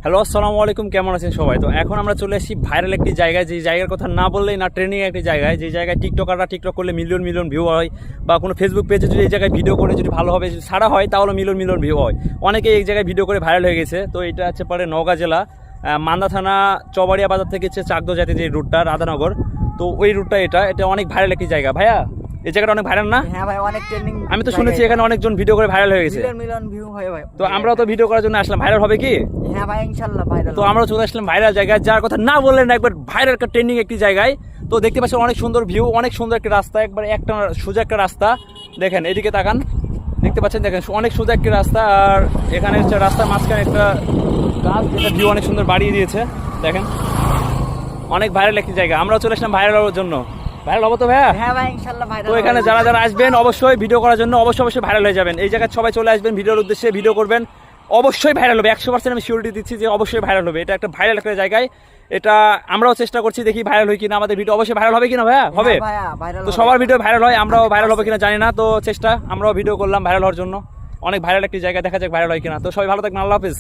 Hello, আসসালামু আলাইকুম। কেমন আছেন সবাই? তো এখন আমরা চলে আসি ভাইরাল একটি জায়গায়, যে জায়গার কথা না বললেই না, ট্রেনিং একটি জায়গায়, যে জায়গায় টিকটকাররা টিকটক করলে মিলিয়ন মিলিয়ন ভিউ হয়, বা কোনো ফেসবুক পেজে যদি এই জায়গায় ভিডিও করে যদি ভালোভাবে যদি ছাড়া হয় তাহলে মিলিয়ন মিলিয়ন ভিউ হয়। অনেকে এই জায়গায় ভিডিও করে ভাইরাল হয়ে গেছে। তো এটা হচ্ছে পরে নওগাঁ জেলা মান্দা থানা চবাড়িয়া বাজার থেকে হচ্ছে চাকদো জাতি যে রুটটা রাধানগর, তো ওই রুটটা এটা অনেক ভাইরাল একটি জায়গা। ভাইয়া, এই জায়গাটা অনেক ভাইরাল না? হ্যাঁ ভাই, অনেক ট্রেন্ডিং। আমি তো শুনেছি এখানে অনেকজন ভিডিও করে ভাইরাল হয়ে গেছে। মিলিয়ন মিলিয়ন ভিউ হয় ভাই। তো আমরাও তো ভিডিও করার জন্য আসলাম, ভাইরাল হবে কি? হ্যাঁ ভাই, ইনশাআল্লাহ ভাইরাল। তো আমরা চলে আসলাম ভাইরাল জায়গায়, যার কথা না বললেন না, একবার ভাইরাল একটা ট্রেন্ডিং একটি জায়গায়। তো দেখতে পাচ্ছেন অনেক সুন্দর ভিউ, অনেক সুন্দর একটা রাস্তা, একবার একটা সোজা একটা রাস্তা। দেখেন এদিকে তাকান, দেখতে পাচ্ছেন, দেখেন অনেক সোজা একটি রাস্তা। আর এখানে হচ্ছে রাস্তার মাঝখানে একটা গাছ, যেটা ভিউ অনেক সুন্দর বাড়িয়ে দিয়েছে। দেখেন অনেক ভাইরাল একটি জায়গা। আমরাও চলে আসলাম ভাইরাল হওয়ার জন্য। ভাইরাল হবো তো ভাইয়া? হ্যাঁ ভাই, ইনশাআল্লাহ ভাইরাল। তো এখানে যারা যারা আসবেন অবশ্যই ভিডিও করার জন্য অবশ্যই ভাইরাল হয়ে যাবেন। এই জায়গায় সবাই চলে আসবেন ভিডিওর উদ্দেশ্যে, ভিডিও করবেন, অবশ্যই ভাইরাল হবে। 100% আমি সিউরিটি দিচ্ছি যে অবশ্যই ভাইরাল হবে। এটা একটা ভাইরাল একটা জায়গায়, এটা আমরাও চেষ্টা করছি, দেখি ভাইরাল হয় কিনা। আমাদের ভিডিও অবশ্যই ভাইরাল হবে কিনা ভাইয়া? হবে। তো সবার ভিডিও ভাইরাল হয়, আমরাও ভাইরাল হবে কিনা জানি না, তো চেষ্টা আমরাও ভিডিও করলাম ভাইরাল হওয়ার জন্য। অনেক ভাইরাল একটি জায়গা, দেখা যাক ভাইরাল হয় কিনা। তো সবাই ভালো থাকবেন, আল্লাহ হাফিজ।